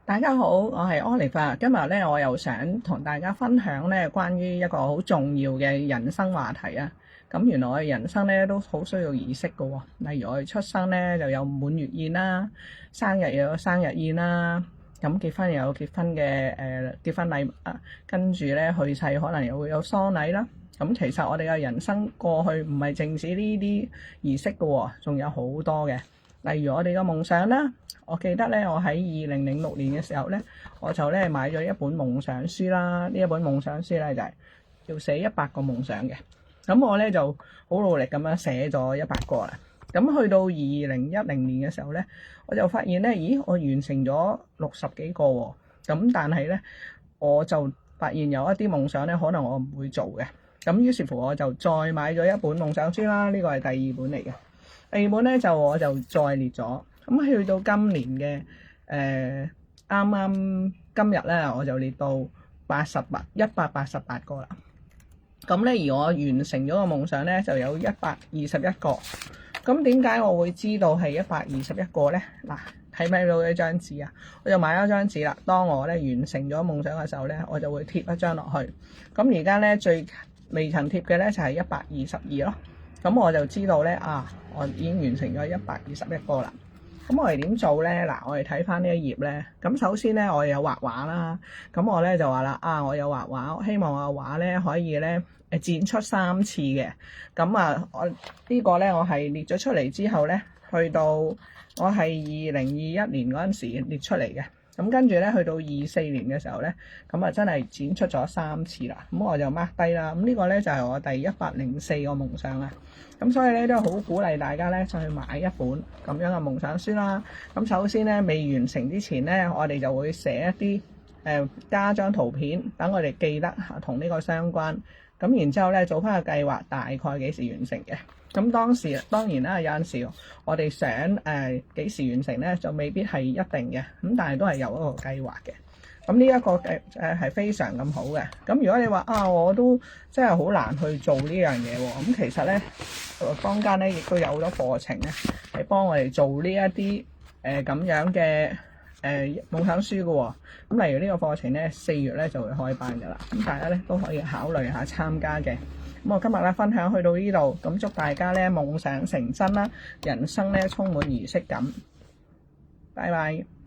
大家好，我係 Oliver。今日咧，我又想同大家分享咧關於一個好重要嘅人生話題啊。咁原來我哋人生咧都好需要儀式㗎喎。例如我哋出生咧就有滿月宴啦，生日又有生日宴啦，咁結婚又有結婚嘅結婚禮物啊。跟住咧去世可能又會有喪禮啦。咁其實我哋嘅人生過去唔係淨止呢啲儀式㗎喎，仲有好多嘅。例如我哋嘅夢想啦。我記得咧，我喺2006年嘅時候咧，我就咧買咗一本夢想書啦。呢一本夢想書咧就係要寫100個夢想嘅。咁我咧就好努力咁樣寫咗100個啦。咁去到2010年嘅時候咧，我就發現咧，咦，我完成咗60幾個喎。咁但係咧，我就發現有一啲夢想咧，可能我唔會做嘅。咁於是乎我就再買咗一本夢想書啦。呢個係第二本嚟嘅。第二本咧我就再列咗。咁去到今年嘅啱啱今日咧，我就列到188個啦。咁咧，而我完成咗個夢想咧，就有121個。咁點解我會知道係121個咧？嗱，睇唔睇到一張紙啊？我就買咗張紙啦。當我咧完成咗夢想嘅時候咧，我就會貼一張落去。咁而家咧最未曾貼嘅咧就係122咯。咁我就知道咧我已經完成咗121個啦。咁我哋點做咧？嗱，我哋睇翻呢一頁咧。咁首先咧，我有畫畫啦。咁我咧就話啦，我有畫畫，希望我畫咧可以咧展出3次嘅。咁我呢個咧，我係列咗出嚟之後咧，去到我係2021年嗰陣時列出嚟嘅。咁跟住咧，去到24年嘅時候咧，咁真係展出咗3次啦。咁我就 mark 低啦。咁呢個咧就係我第104個夢想啊。咁所以咧都好鼓勵大家咧，就去買一本咁樣嘅夢想書啦。咁首先咧，未完成之前咧，我哋就會寫一啲加張圖片，等我哋記得同呢個相關。咁然之後咧，做翻個計劃，大概幾時完成嘅。咁當然啦，有陣時我哋想幾時完成咧，就未必係一定嘅。咁但係都係有一個計劃嘅。咁呢一個係非常咁好嘅。咁如果你話我都真係好難去做呢樣嘢喎。咁其實咧，坊間咧亦都有好多課程咧，係幫我哋做呢一啲咁樣嘅夢想書嘅喎。咁例如呢個課程咧，4月咧就會開班㗎啦。咁大家咧都可以考慮下參加嘅。咁我今日咧分享去到呢度，咁祝大家咧夢想成真啦，人生咧充滿儀式感。拜拜。